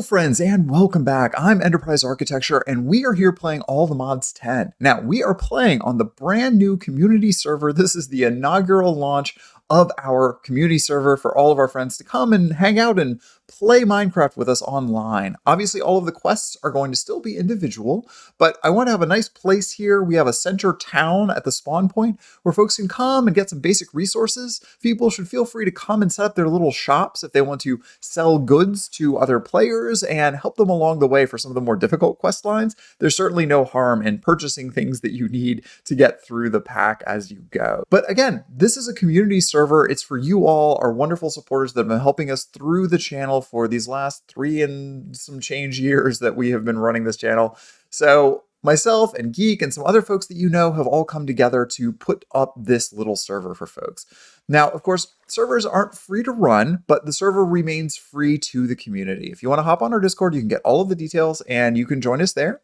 friends, and welcome back. I'm Enterprise Architecture, and we are here playing All the Mods 10. Now, we are playing on the brand new community server. This is the inaugural launch of our community server for all of our friends to come and hang out and play Minecraft with us online. Obviously, all of the quests are going to still be individual, but I want to have a nice place here. We have a center town at the spawn point where folks can come and get some basic resources. People should feel free to come and set up their little shops if they want to sell goods to other players and help them along the way for some of the more difficult quest lines. There's certainly no harm in purchasing things that you need to get through the pack as you go. But again, this is a community server. It's for you all, our wonderful supporters that have been helping us through the channel for these last 3 and some change years that we have been running this channel. So myself and Geek and some other folks that you know have all come together to put up this little server for folks. Now, of course, servers aren't free to run, but the server remains free to the community. If you want to hop on our Discord, you can get all of the details and you can join us there.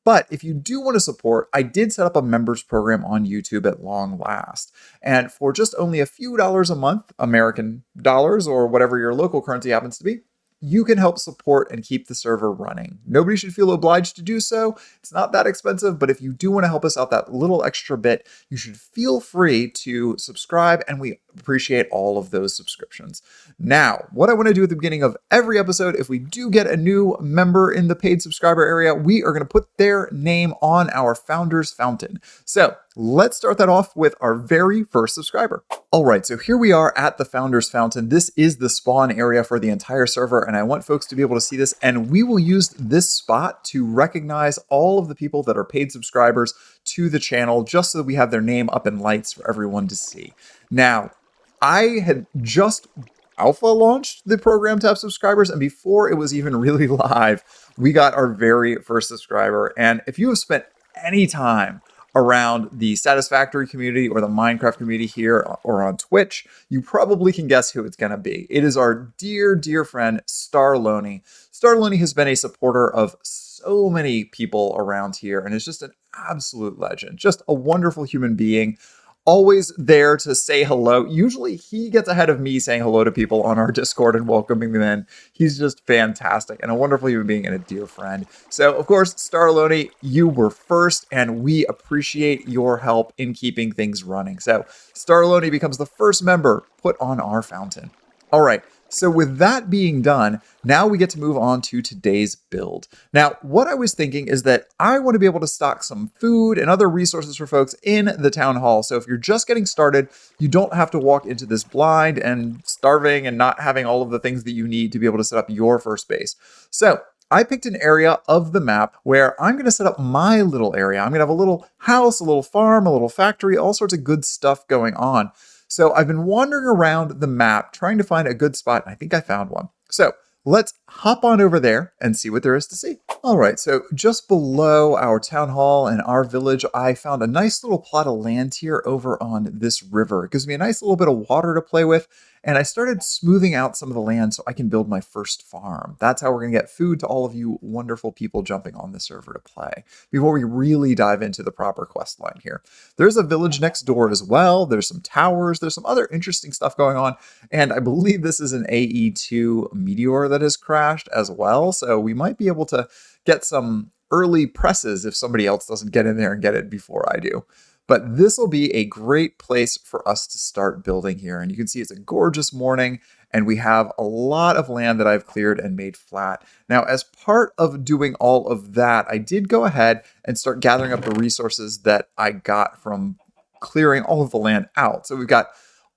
But if you do want to support, I did set up a members program on YouTube at long last. And for just only a few dollars a month, American dollars or whatever your local currency happens to be, you can help support and keep the server running. Nobody should feel obliged to do so. It's not that expensive, but if you do want to help us out that little extra bit, you should feel free to subscribe, and we appreciate all of those subscriptions. Now, what I want to do at the beginning of every episode, if we do get a new member in the paid subscriber area, we are going to put their name on our Founders Fountain. So let's start that off with our very first subscriber. All right, so here we are at the Founders Fountain. This is the spawn area for the entire server, and I want folks to be able to see this, and we will use this spot to recognize all of the people that are paid subscribers to the channel, just so that we have their name up in lights for everyone to see. Now, I had just alpha launched the program to have subscribers, and before it was even really live, we got our very first subscriber. And if you have spent any time around the Satisfactory community or the Minecraft community here or on Twitch, you probably can guess who it's going to be. It is our dear, dear friend, Starloney. Starloney has been a supporter of so many people around here and is just an absolute legend, just a wonderful human being. Always there to say hello. Usually he gets ahead of me saying hello to people on our Discord and welcoming them in. He's just fantastic and a wonderful human being and a dear friend. So, of course, Starloney, you were first, and we appreciate your help in keeping things running. So, Starloney becomes the first member put on our fountain. All right. So with that being done, now we get to move on to today's build. Now, what I was thinking is that I want to be able to stock some food and other resources for folks in the town hall. So if you're just getting started, you don't have to walk into this blind and starving and not having all of the things that you need to be able to set up your first base. So I picked an area of the map where I'm going to set up my little area. I'm going to have a little house, a little farm, a little factory, all sorts of good stuff going on. So I've been wandering around the map trying to find a good spot, and I think I found one. So let's hop on over there and see what there is to see. All right, so just below our town hall and our village, I found a nice little plot of land here over on this river. It gives me a nice little bit of water to play with, and I started smoothing out some of the land so I can build my first farm. That's how we're gonna get food to all of you wonderful people jumping on the server to play, before we really dive into the proper quest line here. There's a village next door as well. There's some towers. There's some other interesting stuff going on, and I believe this is an AE2 meteor that has crashed as well, so we might be able to get some early presses if somebody else doesn't get in there and get it before I do. But this will be a great place for us to start building here. And you can see it's a gorgeous morning, and we have a lot of land that I've cleared and made flat. Now, as part of doing all of that, I did go ahead and start gathering up the resources that I got from clearing all of the land out. So we've got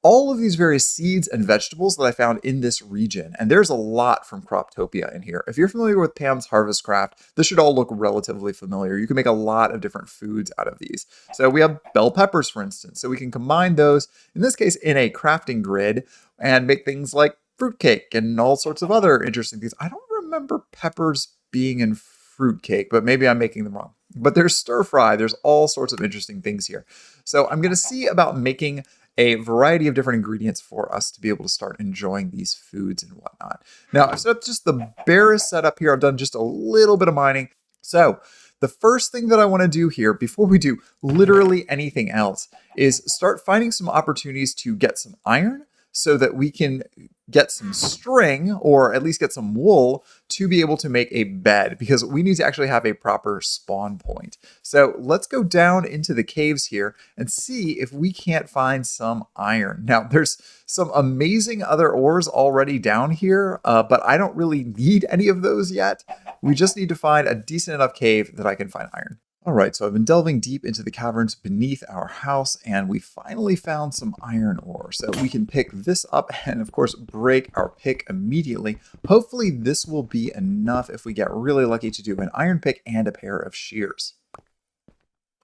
all of these various seeds and vegetables that I found in this region. And there's a lot from Croptopia in here. If you're familiar with Pam's Harvest Craft, this should all look relatively familiar. You can make a lot of different foods out of these. So we have bell peppers, for instance. So we can combine those, in this case, in a crafting grid and make things like fruitcake and all sorts of other interesting things. I don't remember peppers being in fruitcake, but maybe I'm making them wrong. But there's stir fry. There's all sorts of interesting things here. So I'm going to see about making a variety of different ingredients for us to be able to start enjoying these foods and whatnot. Now, I've set up just the barest setup here. I've done just a little bit of mining. So the first thing that I want to do here, before we do literally anything else, is start finding some opportunities to get some iron so that we can get some string, or at least get some wool, to be able to make a bed, because we need to actually have a proper spawn point. So let's go down into the caves here and see if we can't find some iron. Now, there's some amazing other ores already down here, but I don't really need any of those yet. We just need to find a decent enough cave that I can find iron. All right, so I've been delving deep into the caverns beneath our house, and we finally found some iron ore. So we can pick this up and, of course, break our pick immediately. Hopefully this will be enough if we get really lucky to do an iron pick and a pair of shears.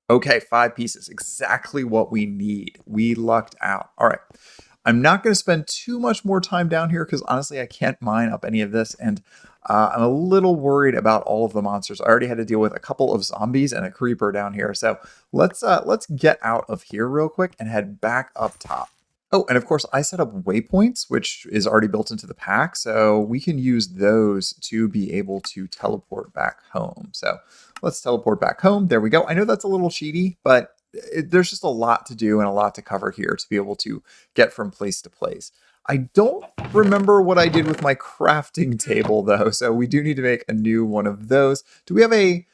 Okay, 5 pieces, exactly what we need. We lucked out. All right. I'm not going to spend too much more time down here because honestly, I can't mine up any of this, and I'm a little worried about all of the monsters. I already had to deal with a couple of zombies and a creeper down here, so let's get out of here real quick and head back up top. Oh, and of course, I set up waypoints, which is already built into the pack, so we can use those to be able to teleport back home. So let's teleport back home. There we go. I know that's a little cheaty, but there's just a lot to do and a lot to cover here to be able to get from place to place. I don't remember what I did with my crafting table, though, so we do need to make a new one of those. Do we have a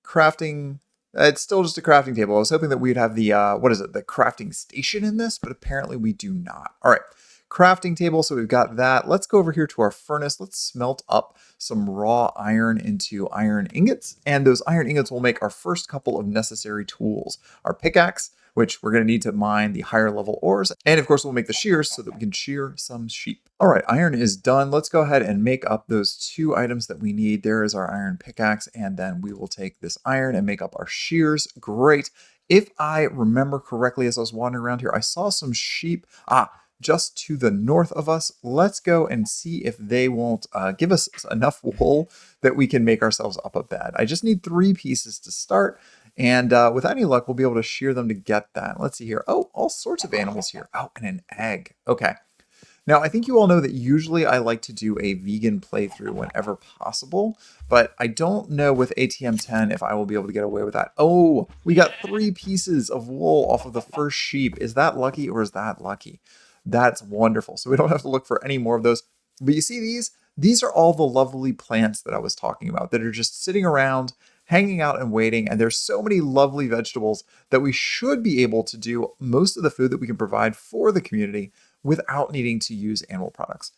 crafting? It's still just a crafting table. I was hoping that we'd have the, the crafting station in this, but apparently we do not. All right, crafting table, so we've got that. Let's go over here to our furnace. Let's smelt up some raw iron into iron ingots, and those iron ingots will make our first couple of necessary tools. Our pickaxe, which we're going to need to mine the higher level ores, and of course we'll make the shears so that we can shear some sheep. All right, iron is done. Let's go ahead and make up those 2 items that we need. There is our iron pickaxe, and then we will take this iron and make up our shears. Great. If I remember correctly, as I was wandering around here, I saw some sheep just to the north of us. Let's go and see if they won't give us enough wool that we can make ourselves up a bed. I just need 3 pieces to start, and with any luck, we'll be able to shear them to get that. Let's see here. Oh, all sorts of animals here. Oh, and an egg. Okay. Now, I think you all know that usually I like to do a vegan playthrough whenever possible, but I don't know with ATM10 if I will be able to get away with that. Oh, we got 3 pieces of wool off of the first sheep. Is that lucky or is that lucky? That's wonderful. So we don't have to look for any more of those. But you see these? These are all the lovely plants that I was talking about that are just sitting around, hanging out and waiting. And there's so many lovely vegetables that we should be able to do most of the food that we can provide for the community without needing to use animal products.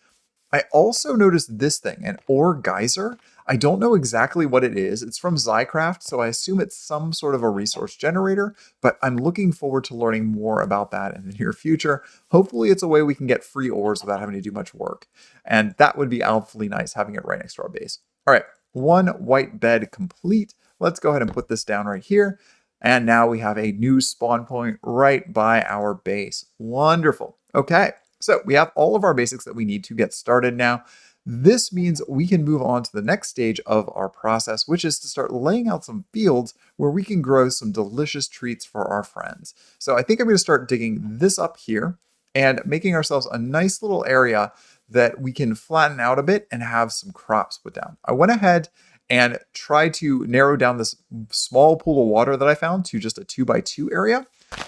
I also noticed this thing, an ore geyser. I don't know exactly what it is. It's from Zycraft, so I assume it's some sort of a resource generator, but I'm looking forward to learning more about that in the near future. Hopefully it's a way we can get free ores without having to do much work. And that would be awfully nice, having it right next to our base. All right, 1 white bed complete. Let's go ahead and put this down right here. And now we have a new spawn point right by our base. Wonderful. Okay. So we have all of our basics that we need to get started now. This means we can move on to the next stage of our process, which is to start laying out some fields where we can grow some delicious treats for our friends. So I think I'm going to start digging this up here and making ourselves a nice little area that we can flatten out a bit and have some crops put down. I went ahead and tried to narrow down this small pool of water that I found to just a 2x2 area,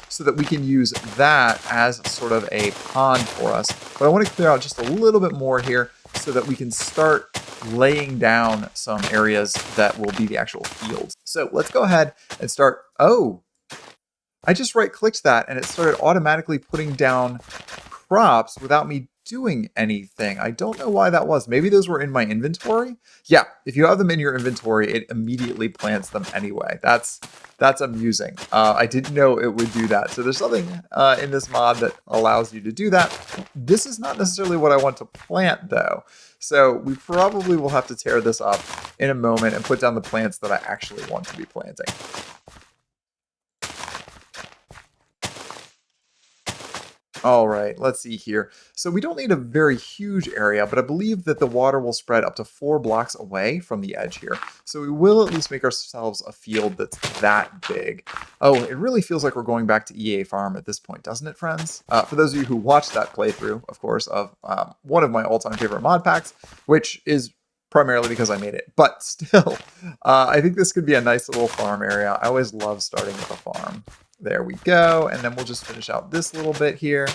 so that we can use that as sort of a pond for us. But I want to clear out just a little bit more here so that we can start laying down some areas that will be the actual fields. So let's go ahead and start. Oh, I just right-clicked that and it started automatically putting down crops without me doing anything. I don't know why that was. Maybe those were in my inventory. Yeah, if you have them in your inventory, it immediately plants them anyway. That's amusing. I didn't know it would do that. So there's something in this mod that allows you to do that. This is not necessarily what I want to plant though. So we probably will have to tear this up in a moment and put down the plants that I actually want to be planting. All right, let's see here. So we don't need a very huge area, but I believe that the water will spread up to 4 blocks away from the edge here. So we will at least make ourselves a field that's that big. Oh, it really feels like we're going back to EA Farm at this point, doesn't it, friends? For those of you who watched that playthrough, of course, of one of my all-time favorite mod packs, which is primarily because I made it. But still, I think this could be a nice little farm area. I always love starting with a farm. There we go. And then we'll just finish out this little bit here.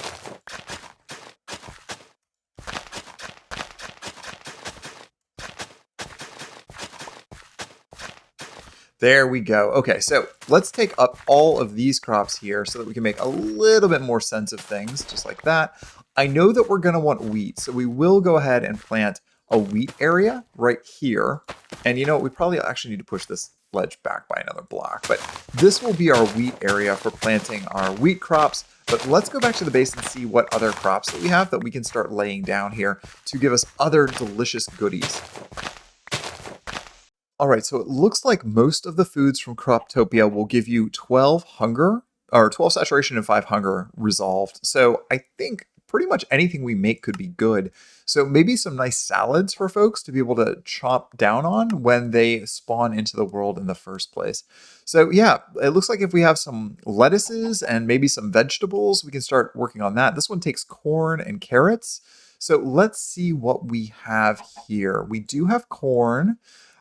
There we go. Okay, so let's take up all of these crops here so that we can make a little bit more sense of things, just like that. I know that we're going to want wheat, so we will go ahead and plant a wheat area right here. And you know what? We probably actually need to push this ledge back by another block, but this will be our wheat area for planting our wheat crops. But let's go back to the base and see what other crops that we have that we can start laying down here to give us other delicious goodies. All right, so it looks like most of the foods from Croptopia will give you 12 hunger, or 12 saturation and 5 hunger resolved. So I think pretty much anything we make could be good. So maybe some nice salads for folks to be able to chop down on when they spawn into the world in the first place. So yeah, it looks like if we have some lettuces and maybe some vegetables, we can start working on that. This one takes corn and carrots. So let's see what we have here. We do have corn.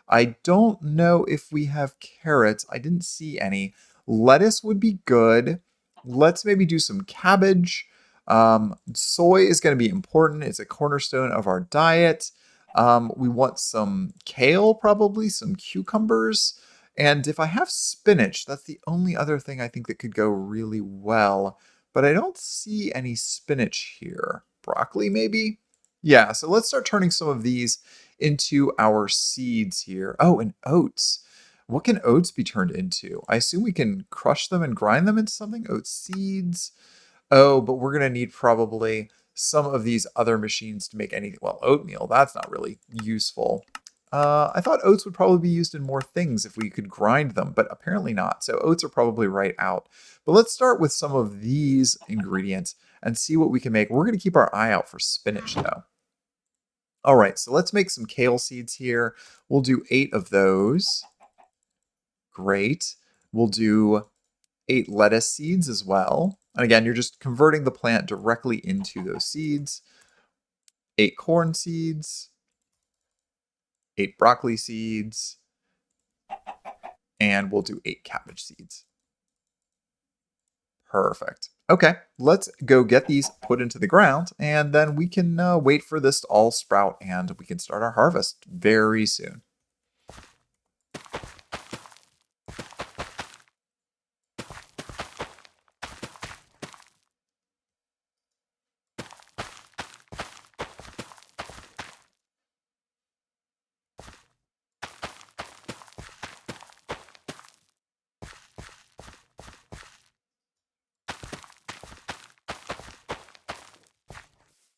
I don't know if we have carrots. I didn't see any. Lettuce would be good. Let's maybe do some cabbage. Soy is going to be important. It's a cornerstone of our diet. We want some kale, probably, some cucumbers. And if I have spinach, that's the only other thing I think that could go really well. But I don't see any spinach here. Broccoli, maybe? Yeah, so let's start turning some of these into our seeds here. Oh, and oats. What can oats be turned into? I assume we can crush them and grind them into something. Oat seeds. Oh, but we're going to need probably some of these other machines to make anything. Well, oatmeal, that's not really useful. I thought oats would probably be used in more things if we could grind them, but apparently not. So oats are probably right out. But let's start with some of these ingredients and see what we can make. We're going to keep our eye out for spinach, though. All right, so let's make some kale seeds here. We'll do 8 of those. Great. We'll do 8 lettuce seeds as well. And again, you're just converting the plant directly into those seeds. 8 corn seeds. 8 broccoli seeds. And we'll do 8 cabbage seeds. Perfect. Okay, let's go get these put into the ground, and then we can wait for this to all sprout, and we can start our harvest very soon.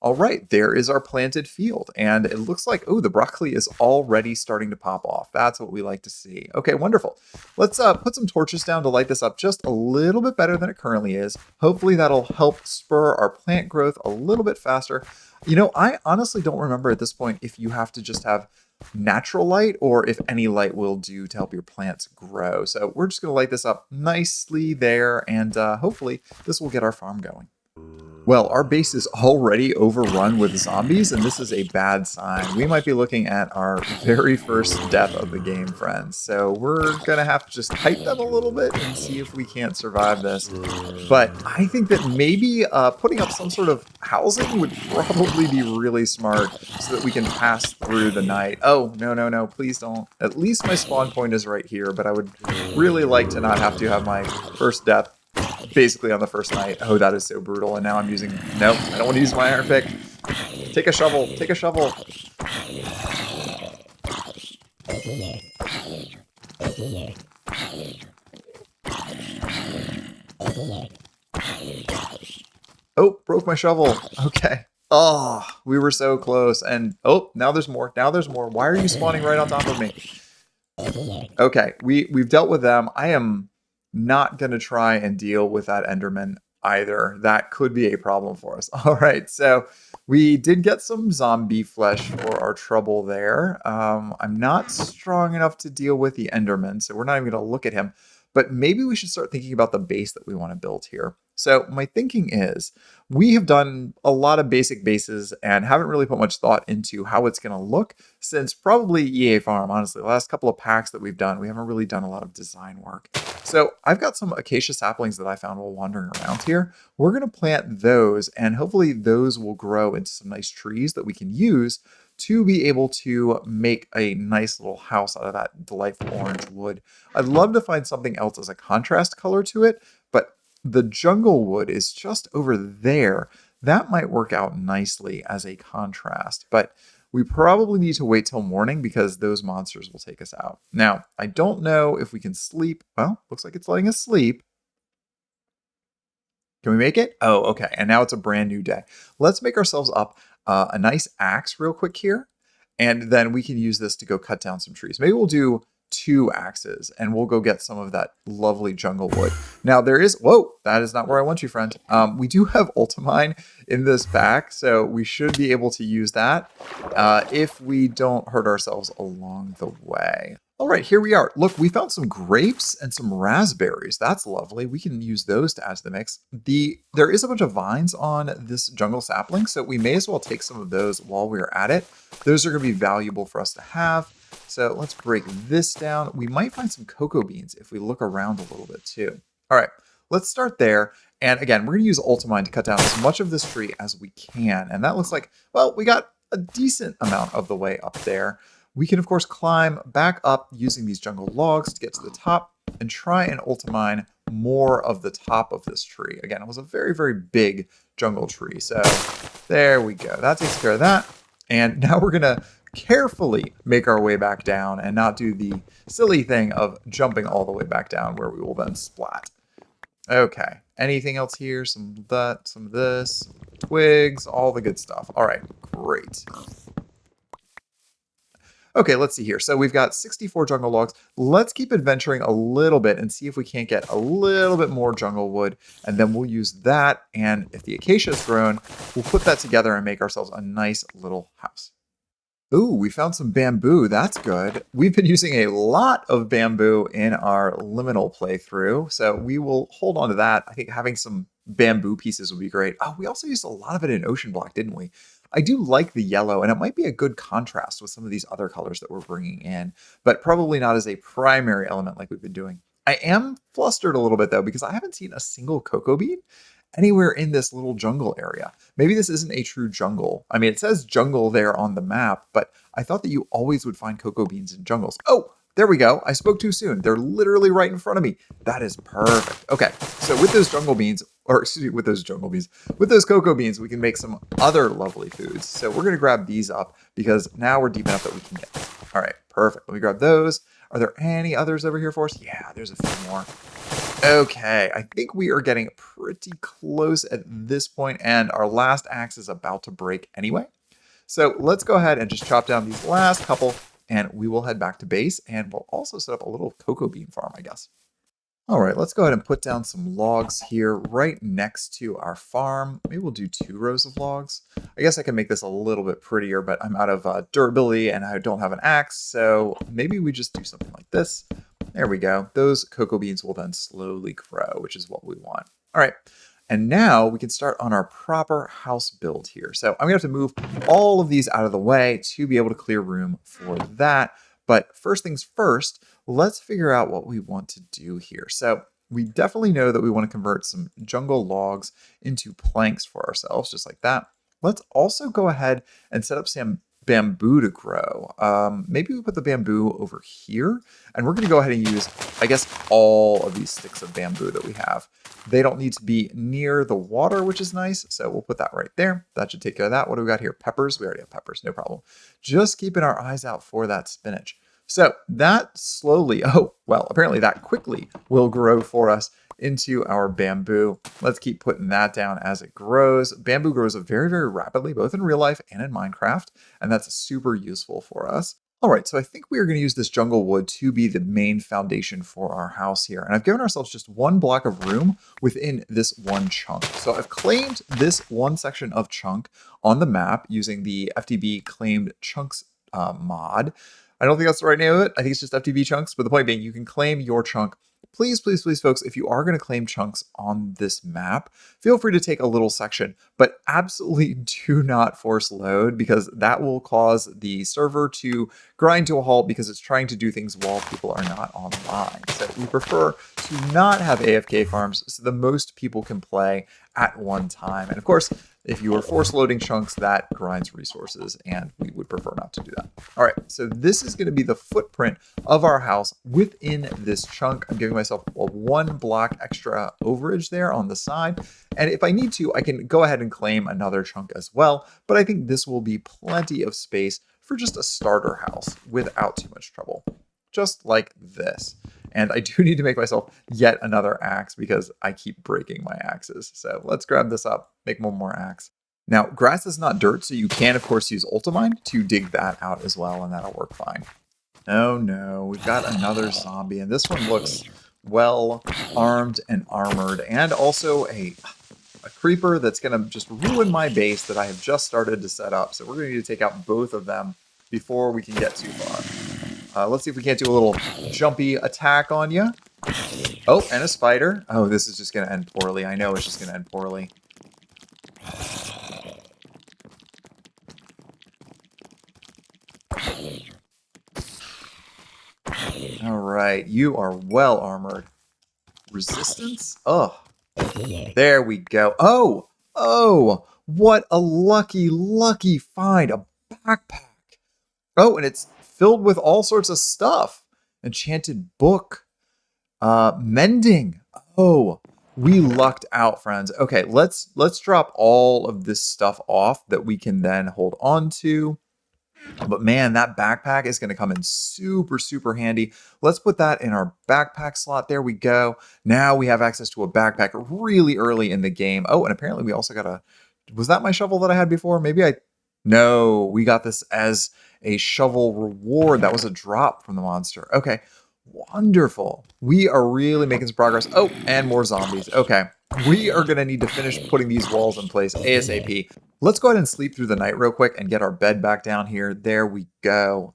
All right, there is our planted field, and it looks like, oh, the broccoli is already starting to pop off. That's what we like to see. Okay, wonderful. Let's put some torches down to light this up just a little bit better than it currently is. Hopefully that'll help spur our plant growth a little bit faster. You know, I honestly don't remember at this point if you have to just have natural light or if any light will do to help your plants grow. So we're just going to light this up nicely there, and hopefully this will get our farm going. Well, our base is already overrun with zombies, and this is a bad sign. We might be looking at our very first death of the game, friends. So we're going to have to just hype them a little bit and see if we can't survive this. But I think that maybe putting up some sort of housing would probably be really smart so that we can pass through the night. Oh, no, please don't. At least my spawn point is right here, but I would really like to not have to have my first death basically on the first night. Oh, that is so brutal. And now I'm using... Nope, I don't want to use my iron pick. Take a shovel. Take a shovel. Oh, broke my shovel. Okay. Oh, we were so close. And oh, now there's more. Now there's more. Why are you spawning right on top of me? Okay, we've dealt with them. I am not going to try and deal with that Enderman either. That could be a problem for us. All right, so we did get some zombie flesh for our trouble there. I'm not strong enough to deal with the Enderman, so we're not even going to look at him. But maybe we should start thinking about the base that we want to build here. So my thinking is we have done a lot of basic bases and haven't really put much thought into how it's going to look since probably EA Farm, honestly. The last couple of packs that we've done, we haven't really done a lot of design work. So I've got some acacia saplings that I found while wandering around here. We're going to plant those, and hopefully those will grow into some nice trees that we can use to be able to make a nice little house out of that delightful orange wood. I'd love to find something else as a contrast color to it, but the jungle wood is just over there. That might work out nicely as a contrast, but we probably need to wait till morning because those monsters will take us out. Now, I don't know if we can sleep. Well, looks like it's letting us sleep. Can we make it? Oh, okay. And now it's a brand new day. Let's make ourselves up a nice axe real quick here. And then we can use this to go cut down some trees. Maybe we'll do 2 axes and we'll go get some of that lovely jungle wood. Now there is, whoa, that is not where I want you, friend. We do have ultimine in this pack, so we should be able to use that if we don't hurt ourselves along the way. All right, here we are. Look, we found some grapes and some raspberries. That's lovely. We can use those to add to the mix. There is a bunch of vines on this jungle sapling, so we may as well take some of those while we're at it. Those are going to be valuable for us to have. So let's break this down. We might find some cocoa beans if we look around a little bit too. All right, let's start there. And again, we're going to use ultimine to cut down as much of this tree as we can. And that looks like, well, we got a decent amount of the way up there. We can, of course, climb back up using these jungle logs to get to the top and try and ultimine more of the top of this tree. Again, it was a very, very big jungle tree. So there we go. That takes care of that. And now we're going to carefully make our way back down and not do the silly thing of jumping all the way back down where we will then splat. Okay. Anything else here? Some of that, some of this, twigs, all the good stuff. All right. Great. Okay, let's see here. So we've got 64 jungle logs. Let's keep adventuring a little bit and see if we can't get a little bit more jungle wood. And then we'll use that. And if the acacia is grown, we'll put that together and make ourselves a nice little house. Ooh, we found some bamboo. That's good. We've been using a lot of bamboo in our liminal playthrough, so we will hold on to that. I think having some bamboo pieces would be great. Oh, we also used a lot of it in Ocean Block, didn't we? I do like the yellow, and it might be a good contrast with some of these other colors that we're bringing in, but probably not as a primary element like we've been doing. I am flustered a little bit, though, because I haven't seen a single cocoa bean anywhere in this little jungle area. Maybe this isn't a true jungle. I mean, it says jungle there on the map, but I thought that you always would find cocoa beans in jungles. Oh, there we go. I spoke too soon. They're literally right in front of me. That is perfect. Okay, so with those jungle beans, or excuse me, with those cocoa beans, we can make some other lovely foods. So we're gonna grab these up because now we're deep enough that we can get them. All right, perfect. Let me grab those. Are there any others over here for us? Yeah, there's a few more. Okay, I think we are getting pretty close at this point, and our last axe is about to break anyway. So let's go ahead and just chop down these last couple, and we will head back to base, and we'll also set up a little cocoa bean farm, I guess. All right, let's go ahead and put down some logs here right next to our farm. Maybe we'll do 2 rows of logs. I guess I can make this a little bit prettier, but I'm out of durability and I don't have an axe, so maybe we just do something like this. There we go. Those cocoa beans will then slowly grow, which is what we want. All right. And now we can start on our proper house build here. So I'm going to have to move all of these out of the way to be able to clear room for that. But first things first, let's figure out what we want to do here. So we definitely know that we want to convert some jungle logs into planks for ourselves, just like that. Let's also go ahead and set up some bamboo to grow. Maybe we put the bamboo over here, and we're going to go ahead and use, I guess, all of these sticks of bamboo that we have. They don't need to be near the water, which is nice, so we'll put that right there. That should take care of that. What do we got here? Peppers. We already have peppers, no problem. Just keeping our eyes out for that spinach. So that slowly, apparently that quickly will grow for us into our bamboo. Let's keep putting that down as it grows. Bamboo grows very, very rapidly, both in real life and in Minecraft, and that's super useful for us. All right, so I think we are going to use this jungle wood to be the main foundation for our house here. And I've given ourselves just 1 block of room within this 1 chunk. So I've claimed this 1 section of chunk on the map using the FTB claimed chunks mod. I don't think that's the right name of it. I think it's just FTB chunks, but the point being you can claim your chunk. Please, please, please, folks, if you are going to claim chunks on this map, feel free to take a little section, but absolutely do not force load because that will cause the server to grind to a halt because it's trying to do things while people are not online. So we prefer to not have AFK farms so the most people can play at one time. And of course, If you are force loading chunks, that grinds resources, and we would prefer not to do that. All right, so this is going to be the footprint of our house within this chunk. I'm giving myself a 1 block extra overage there on the side, and if I need to, I can go ahead and claim another chunk as well, but I think this will be plenty of space for just a starter house without too much trouble, just like this. And I do need to make myself yet another axe because I keep breaking my axes. So let's grab this up, make one more axe. Now, grass is not dirt, so you can, of course, use Ultimine to dig that out as well, and that'll work fine. Oh no, we've got another zombie, and this one looks well armed and armored, and also a creeper that's going to just ruin my base that I have just started to set up. So we're going to need to take out both of them before we can get too far. Let's see if we can't do a little jumpy attack on you. Oh, and a spider. Oh, this is just going to end poorly. I know it's just going to end poorly. All right, you are well armored. Resistance? Oh, there we go. Oh, what a lucky find. A backpack. Oh, and it's filled with all sorts of stuff. Enchanted book. Mending. Oh, we lucked out, friends. Okay, let's drop all of this stuff off that we can then hold on to. But man, that backpack is going to come in super handy. Let's put that in our backpack slot. There we go. Now we have access to a backpack really early in the game. Oh, and apparently we also got a... Was that my shovel that I had before? Maybe I... No, we got this as a shovel reward. That was a drop from the monster. Okay, wonderful. We are really making some progress. Oh, and more zombies. Okay, we are going to need to finish putting these walls in place ASAP. Let's go ahead and sleep through the night real quick and get our bed back down here. There we go.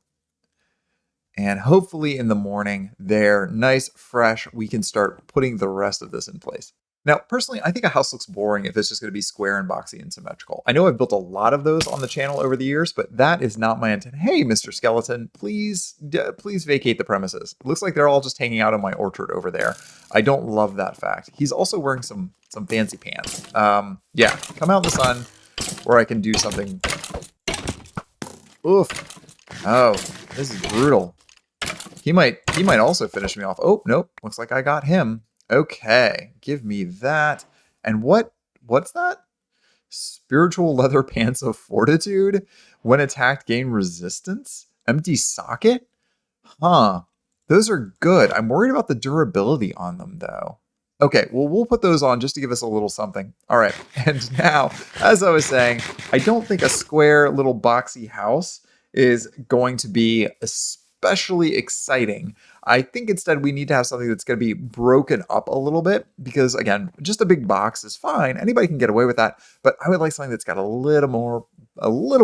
And hopefully in the morning, there, nice, fresh, we can start putting the rest of this in place. Now, personally, I think a house looks boring if it's just going to be square and boxy and symmetrical. I know I've built a lot of those on the channel over the years, but that is not my intent. Hey, Mr. Skeleton, please vacate the premises. It looks like they're all just hanging out in my orchard over there. I don't love that fact. He's also wearing some fancy pants. Yeah, come out in the sun where I can do something. Oof. Oh, this is brutal. He might also finish me off. Oh, nope. Looks like I got him. Okay, give me that. And what's that? Spiritual leather pants of fortitude? When attacked, gain resistance? Empty socket? Huh. Those are good. I'm worried about the durability on them, though. Okay, well, we'll put those on just to give us a little something. All right, and now, as I was saying, I don't think a square little boxy house is going to be especially exciting. I think instead we need to have something that's going to be broken up a little bit because, again, just a big box is fine. Anybody can get away with that, but I would like something that's got a little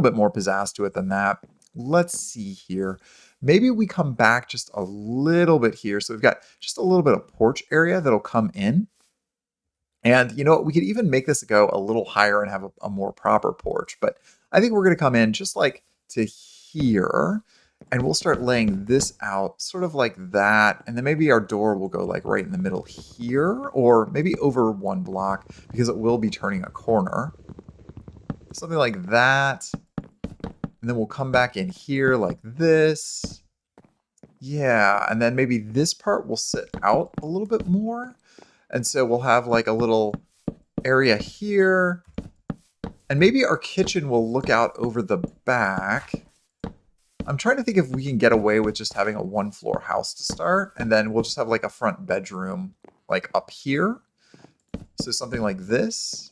bit more pizzazz to it than that. Let's see here. Maybe we come back just a little bit here. So we've got just a little bit of porch area that'll come in. And you know what? We could even make this go a little higher and have a more proper porch. But I think we're going to come in just like to here. And we'll start laying this out sort of like that. And then maybe our door will go like right in the middle here. Or maybe over 1 block because it will be turning a corner. Something like that. And then we'll come back in here like this. Yeah, and then maybe this part will sit out a little bit more. And so we'll have like a little area here. And maybe our kitchen will look out over the back. I'm trying to think if we can get away with just having a 1-floor house to start. And then we'll just have like a front bedroom like up here. So something like this.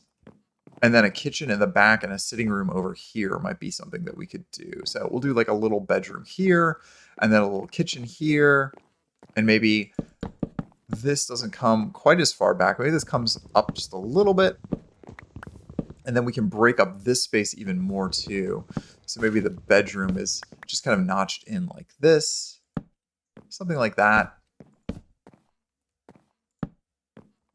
And then a kitchen in the back and a sitting room over here might be something that we could do. So we'll do like a little bedroom here and then a little kitchen here. And maybe this doesn't come quite as far back. Maybe this comes up just a little bit. And then we can break up this space even more too. So maybe the bedroom is just kind of notched in like this. Something like that.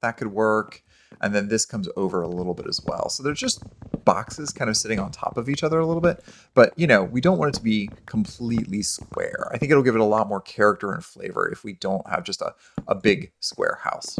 That could work. And then this comes over a little bit as well. So there's just boxes kind of sitting on top of each other a little bit. But, you know, we don't want it to be completely square. I think it'll give it a lot more character and flavor if we don't have just a big square house.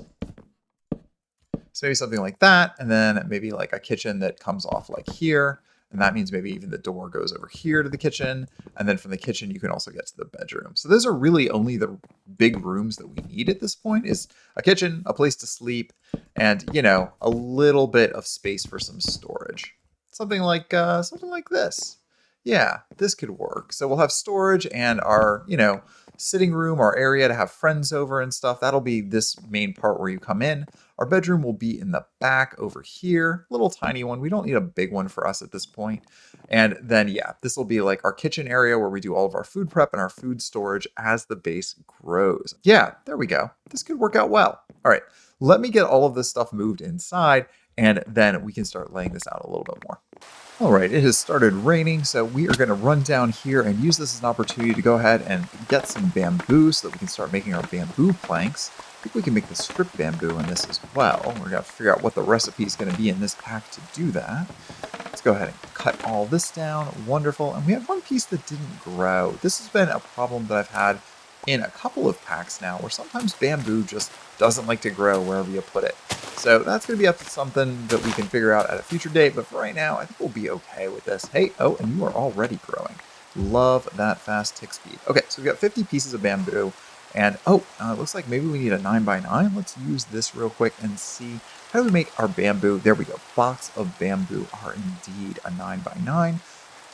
So maybe something like that, and then maybe like a kitchen that comes off like here. And that means maybe even the door goes over here to the kitchen. And then from the kitchen, you can also get to the bedroom. So those are really only the big rooms that we need at this point is a kitchen, a place to sleep, and, you know, a little bit of space for some storage. Something like this. Yeah, this could work. So we'll have storage and our, you know, sitting room, our area to have friends over and stuff. That'll be this main part where you come in. Our bedroom will be in the back over here, little tiny one. We don't need a big one for us at this point. And then, yeah, this will be like our kitchen area where we do all of our food prep and our food storage as the base grows. Yeah, there we go. This could work out well. All right, let me get all of this stuff moved inside, and then we can start laying this out a little bit more. All right, it has started raining, so we are going to run down here and use this as an opportunity to go ahead and get some bamboo so that we can start making our bamboo planks. I think we can make the strip bamboo in this as well. We're going to figure out what the recipe is going to be in this pack to do that. Let's go ahead and cut all this down. Wonderful. And we have one piece that didn't grow. This has been a problem that I've had in a couple of packs now, where sometimes bamboo just doesn't like to grow wherever you put it. So that's going to be up to something that we can figure out at a future date, but for right now, I think we'll be okay with this. Hey, oh, and you are already growing. Love that fast tick speed. Okay, so we've got 50 pieces of bamboo, and it looks like maybe we need a 9x9. Let's use this real quick and see how do we make our bamboo. There we go. Blocks of bamboo are indeed a 9x9.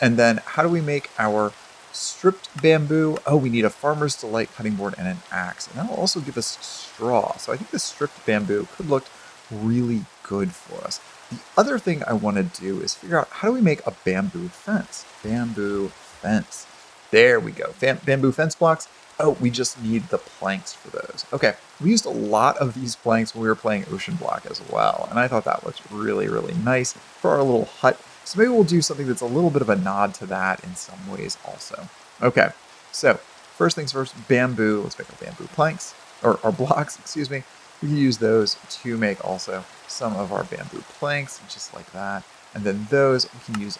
And then how do we make our stripped bamboo? Oh, we need a farmer's delight cutting board and an axe. And that'll also give us straw. So I think the stripped bamboo could look really good for us. The other thing I want to do is figure out how do we make a bamboo fence? Bamboo fence. There we go. Bamboo fence blocks. Oh, we just need the planks for those. Okay, we used a lot of these planks when we were playing Ocean Block as well, and I thought that looked really, really nice for our little hut. So maybe we'll do something that's a little bit of a nod to that in some ways also. Okay, so first things first, bamboo. Let's make our bamboo planks, or our blocks, excuse me. We can use those to make also some of our bamboo planks, just like that. And then those we can use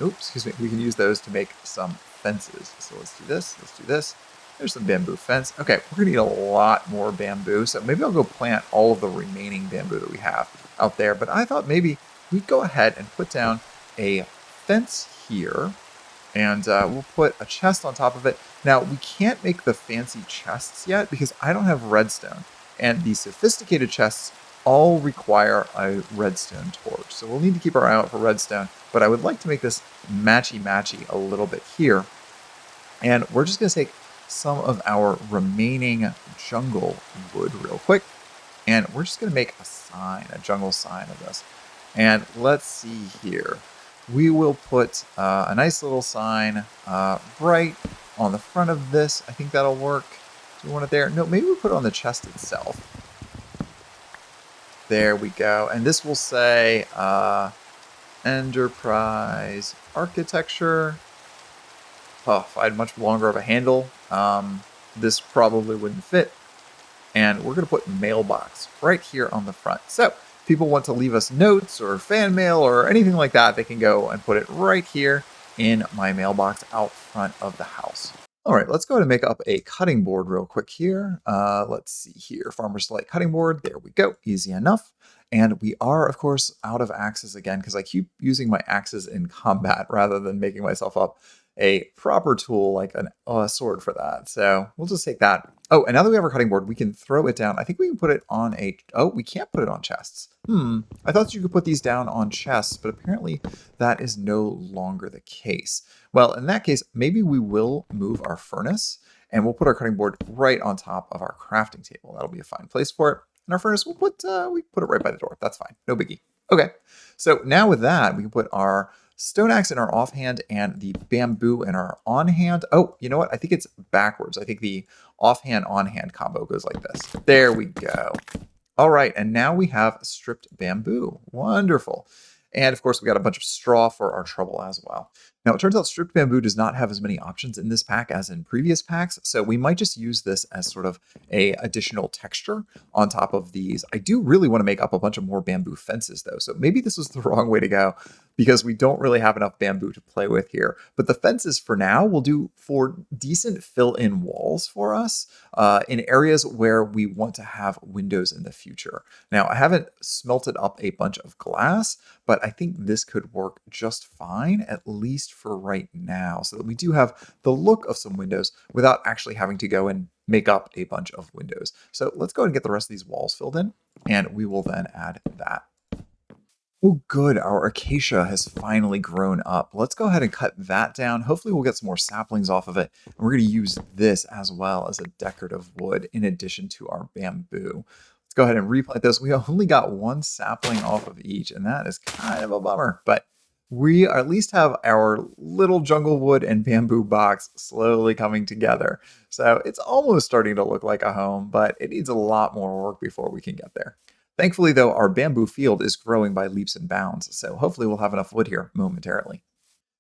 we can use those to make some fences. So let's do this. There's some bamboo fence. Okay, we're gonna need a lot more bamboo, so maybe I'll go plant all of the remaining bamboo that we have out there. But I thought maybe we'd go ahead and put down a fence here, and we'll put a chest on top of it. Now, we can't make the fancy chests yet because I don't have redstone, and the sophisticated chests all require a redstone torch. So we'll need to keep our eye out for redstone, but I would like to make this matchy a little bit here. And we're just gonna take some of our remaining jungle wood real quick, and we're just gonna make a jungle sign of this. And let's see here. We will put a nice little sign right on the front of this. I think that'll work. Do we want it there? No, maybe we put it on the chest itself. There we go. And this will say Enterprise Architecture. Oh, if I had much longer of a handle, this probably wouldn't fit. And we're going to put mailbox right here on the front. So if people want to leave us notes or fan mail or anything like that, they can go and put it right here in my mailbox out front of the house. All right, let's go ahead and make up a cutting board real quick here. Let's see here, Farmer's Delight cutting board. There we go, easy enough. And we are, of course, out of axes again because I keep using my axes in combat rather than making myself up a proper tool like a sword for that. So we'll just take that. Oh, and now that we have our cutting board, we can throw it down. I think we can put it on we can't put it on chests. I thought you could put these down on chests, but apparently that is no longer the case. Well, in that case, maybe we will move our furnace and we'll put our cutting board right on top of our crafting table. That'll be a fine place for it. And our furnace, we put it right by the door. That's fine. No biggie. Okay. So now with that, we can put our stone axe in our offhand and the bamboo in our on-hand. Oh, you know what? I think it's backwards. I think the offhand on-hand combo goes like this. There we go. All right, and now we have stripped bamboo. Wonderful. And of course, we got a bunch of straw for our trouble as well. Now, it turns out stripped bamboo does not have as many options in this pack as in previous packs, so we might just use this as sort of a additional texture on top of these. I do really want to make up a bunch of more bamboo fences, though, so maybe this was the wrong way to go because we don't really have enough bamboo to play with here. But the fences for now will do for decent fill-in walls for us in areas where we want to have windows in the future. Now, I haven't smelted up a bunch of glass, but I think this could work just fine, at least for right now, so that we do have the look of some windows without actually having to go and make up a bunch of windows. So let's go ahead and get the rest of these walls filled in, and we will then add that. Oh, good. Our acacia has finally grown up. Let's go ahead and cut that down. Hopefully we'll get some more saplings off of it. And we're going to use this as well as a decorative wood in addition to our bamboo. Let's go ahead and replant this. We only got one sapling off of each, and that is kind of a bummer. But we at least have our little jungle wood and bamboo box slowly coming together. So it's almost starting to look like a home, but it needs a lot more work before we can get there. Thankfully, though, our bamboo field is growing by leaps and bounds, so hopefully we'll have enough wood here momentarily.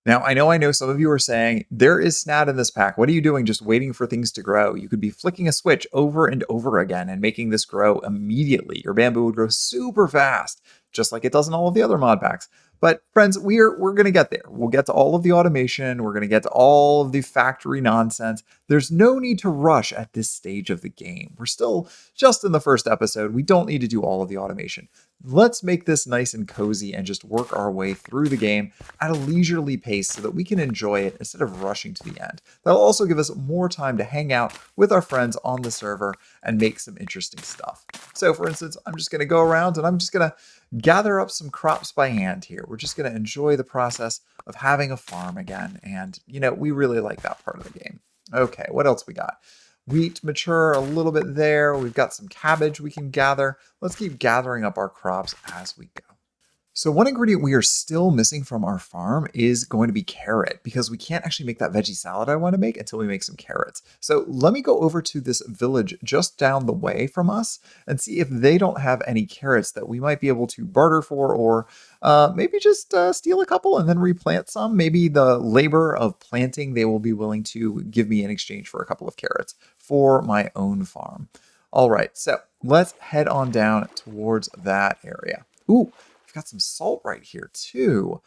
Now, I know some of you are saying, there is snad in this pack. What are you doing just waiting for things to grow? You could be flicking a switch over and over again and making this grow immediately. Your bamboo would grow super fast, just like it does in all of the other mod packs. But friends, we're going to get there. We'll get to all of the automation. We're going to get to all of the factory nonsense. There's no need to rush at this stage of the game. We're still just in the first episode. We don't need to do all of the automation. Let's make this nice and cozy and just work our way through the game at a leisurely pace so that we can enjoy it instead of rushing to the end. That'll also give us more time to hang out with our friends on the server and make some interesting stuff. So for instance, I'm just going to go around and I'm just going to gather up some crops by hand here. We're just going to enjoy the process of having a farm again. And, we really like that part of the game. Okay, what else we got? Wheat mature a little bit there. We've got some cabbage we can gather. Let's keep gathering up our crops as we go. So one ingredient we are still missing from our farm is going to be carrot, because we can't actually make that veggie salad I want to make until we make some carrots. So let me go over to this village just down the way from us and see if they don't have any carrots that we might be able to barter for, or maybe just steal a couple and then replant some. Maybe the labor of planting they will be willing to give me in exchange for a couple of carrots for my own farm. All right, so let's head on down towards that area. Ooh, we've got some salt right here too.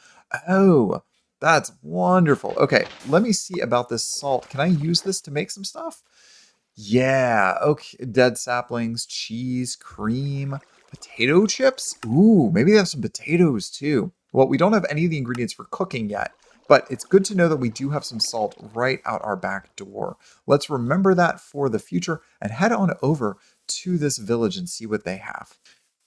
Oh, that's wonderful. Okay, let me see about this salt. Can I use this to make some stuff? Yeah, okay. Dead saplings, cheese, cream, potato chips. Ooh, maybe they have some potatoes too. Well, we don't have any of the ingredients for cooking yet, but it's good to know that we do have some salt right out our back door. Let's remember that for the future and head on over to this village and see what they have.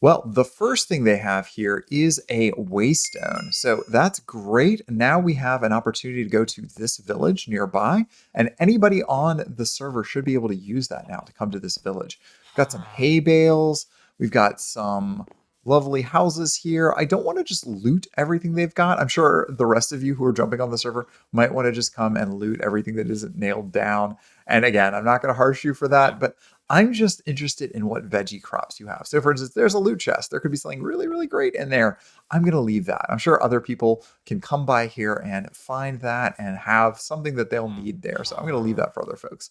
Well, the first thing they have here is a waystone. So that's great. Now we have an opportunity to go to this village nearby, and anybody on the server should be able to use that now to come to this village. We've got some hay bales. We've got some lovely houses here. I don't want to just loot everything they've got. I'm sure the rest of you who are jumping on the server might want to just come and loot everything that isn't nailed down. And again, I'm not going to harsh you for that, but I'm just interested in what veggie crops you have. So for instance, there's a loot chest. There could be something really, really great in there. I'm going to leave that. I'm sure other people can come by here and find that and have something that they'll need there. So I'm going to leave that for other folks.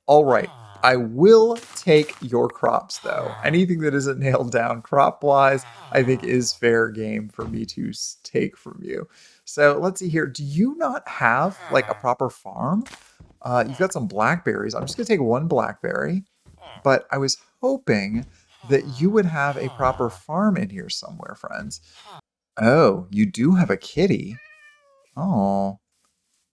All right. I will take your crops, though. Anything that isn't nailed down crop-wise, I think is fair game for me to take from you. So let's see here. Do you not have like a proper farm? You've got some blackberries. I'm just going to take one blackberry. But I was hoping that you would have a proper farm in here somewhere, friends. Oh, you do have a kitty. Oh,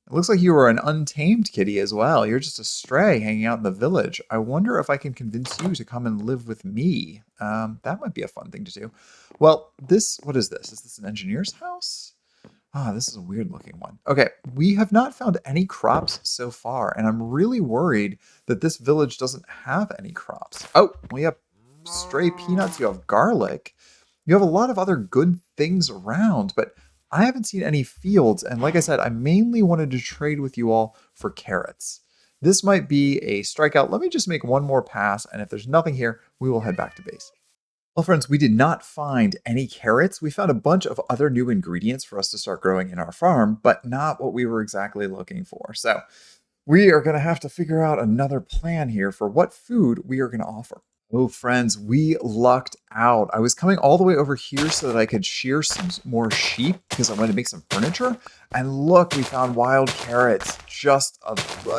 it looks like you were an untamed kitty as well. You're just a stray hanging out in the village. I wonder if I can convince you to come and live with me. That might be a fun thing to do. Well, what is this? Is this an engineer's house? Ah, this is a weird looking one. Okay, we have not found any crops so far, and I'm really worried that this village doesn't have any crops. Oh, we have stray peanuts, you have garlic. You have a lot of other good things around, but I haven't seen any fields, and like I said, I mainly wanted to trade with you all for carrots. This might be a strikeout. Let me just make one more pass, and if there's nothing here, we will head back to base. Well, friends, we did not find any carrots. We found a bunch of other new ingredients for us to start growing in our farm, but not what we were exactly looking for. So we are going to have to figure out another plan here for what food we are going to offer. Oh, friends, we lucked out. I was coming all the way over here so that I could shear some more sheep because I wanted to make some furniture. And look, we found wild carrots just a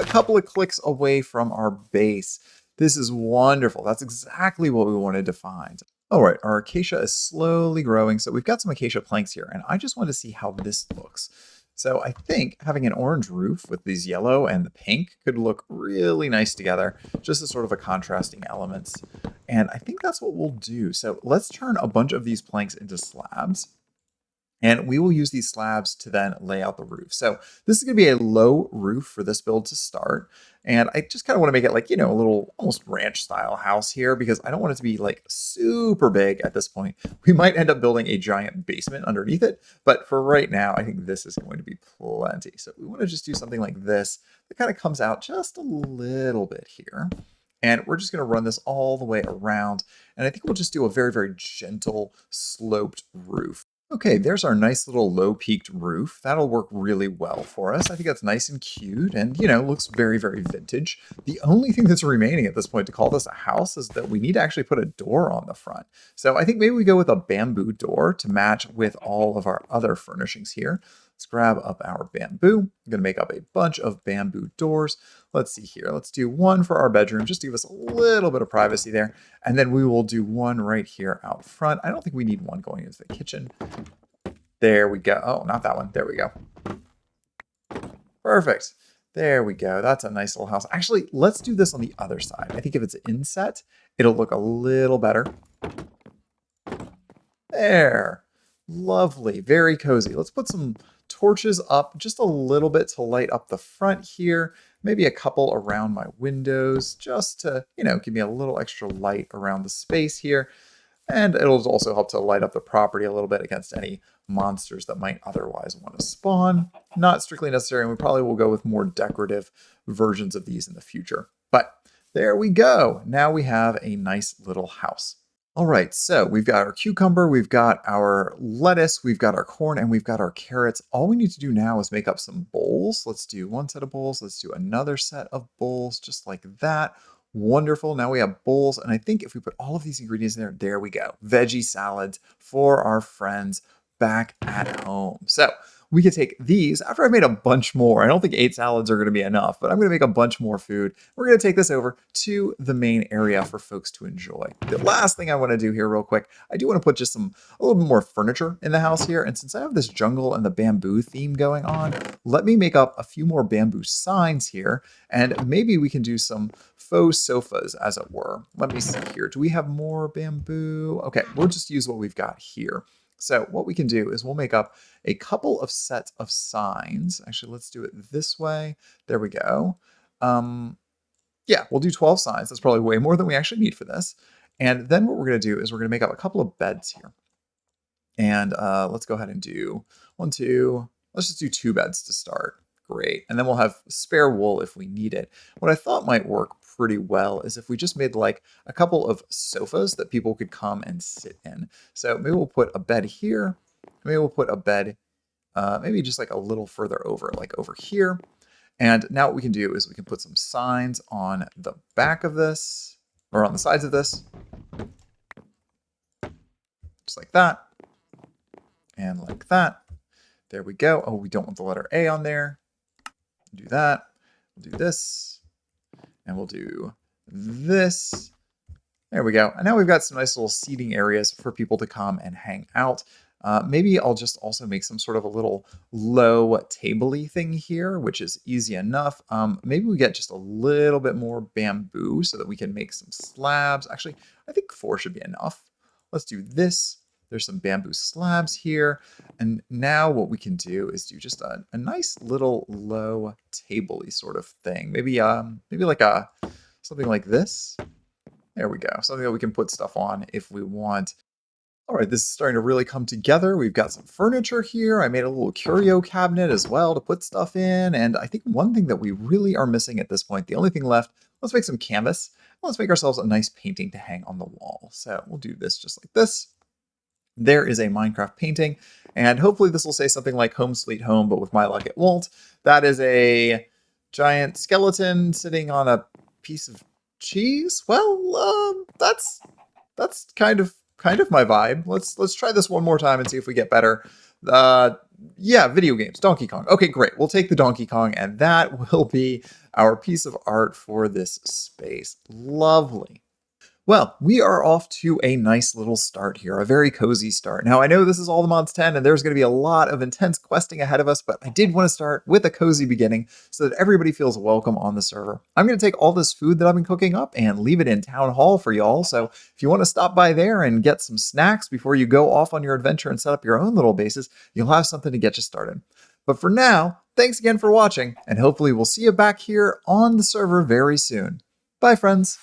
couple of clicks away from our base. This is wonderful. That's exactly what we wanted to find. All right, our acacia is slowly growing. So we've got some acacia planks here, and I just want to see how this looks. So I think having an orange roof with these yellow and the pink could look really nice together, just as sort of a contrasting elements. And I think that's what we'll do. So let's turn a bunch of these planks into slabs. And we will use these slabs to then lay out the roof. So this is going to be a low roof for this build to start. And I just kind of want to make it like, a little almost ranch style house here because I don't want it to be like super big at this point. We might end up building a giant basement underneath it. But for right now, I think this is going to be plenty. So we want to just do something like this that kind of comes out just a little bit here. And we're just going to run this all the way around. And I think we'll just do a very, very gentle sloped roof. Okay, there's our nice little low-peaked roof. That'll work really well for us. I think that's nice and cute and, looks very, very vintage. The only thing that's remaining at this point to call this a house is that we need to actually put a door on the front. So I think maybe we go with a bamboo door to match with all of our other furnishings here. Let's grab up our bamboo. I'm going to make up a bunch of bamboo doors. Let's see here. Let's do one for our bedroom, just to give us a little bit of privacy there. And then we will do one right here out front. I don't think we need one going into the kitchen. There we go. Oh, not that one. There we go. Perfect. There we go. That's a nice little house. Actually, let's do this on the other side. I think if it's inset, it'll look a little better. There. Lovely. Very cozy. Let's put some torches up just a little bit to light up the front here. Maybe a couple around my windows just to, give me a little extra light around the space here. And it'll also help to light up the property a little bit against any monsters that might otherwise want to spawn. Not strictly necessary, and we probably will go with more decorative versions of these in the future. But there we go. Now we have a nice little house. All right, so we've got our cucumber, we've got our lettuce, we've got our corn, and we've got our carrots. All we need to do now is make up some bowls. Let's do one set of bowls. Let's do another set of bowls, just like that. Wonderful. Now we have bowls, and I think if we put all of these ingredients in there we go. Veggie salads for our friends back at home. So we could take these after I've made a bunch more. I don't think 8 salads are going to be enough, but I'm going to make a bunch more food. We're going to take this over to the main area for folks to enjoy. The last thing I want to do here real quick, I do want to put just a little bit more furniture in the house here. And since I have this jungle and the bamboo theme going on, let me make up a few more bamboo signs here. And maybe we can do some faux sofas, as it were. Let me see here. Do we have more bamboo? Okay, we'll just use what we've got here. So what we can do is we'll make up a couple of sets of signs. Actually, let's do it this way. There we go. Yeah, we'll do 12 signs. That's probably way more than we actually need for this. And then what we're going to do is we're going to make up a couple of beds here. And let's go ahead and do 1, 2. Let's just do 2 beds to start. Great. And then we'll have spare wool if we need it. What I thought might work pretty well is if we just made like a couple of sofas that people could come and sit in. So maybe we'll put a bed here. Maybe we'll put a bed maybe just like a little further over, like over here. And now what we can do is we can put some signs on the back of this or on the sides of this. Just like that. And like that. There we go. Oh, we don't want the letter A on there. Do that. We'll do this. And we'll do this. There we go. And now we've got some nice little seating areas for people to come and hang out. Maybe I'll just also make some sort of a little low table-y thing here, which is easy enough. Maybe we get just a little bit more bamboo so that we can make some slabs. Actually, I think 4 should be enough. Let's do this. There's some bamboo slabs here. And now what we can do is do just a nice little low table-y sort of thing. Maybe like something like this. There we go. Something that we can put stuff on if we want. All right, this is starting to really come together. We've got some furniture here. I made a little curio cabinet as well to put stuff in. And I think one thing that we really are missing at this point, the only thing left, let's make some canvas. Let's make ourselves a nice painting to hang on the wall. So we'll do this just like this. There is a Minecraft painting, and hopefully this will say something like Home Sweet Home, but with my luck it won't. That is a giant skeleton sitting on a piece of cheese. Well, that's kind of my vibe. Let's try this one more time and see if we get better. Uh, yeah, video games, Donkey Kong. Okay, great. We'll take the Donkey Kong, and that will be our piece of art for this space. Lovely. Well, we are off to a nice little start here, a very cozy start. Now, I know this is all the mods 10, and there's going to be a lot of intense questing ahead of us, but I did want to start with a cozy beginning so that everybody feels welcome on the server. I'm going to take all this food that I've been cooking up and leave it in Town Hall for y'all, so if you want to stop by there and get some snacks before you go off on your adventure and set up your own little bases, you'll have something to get you started. But for now, thanks again for watching, and hopefully we'll see you back here on the server very soon. Bye, friends.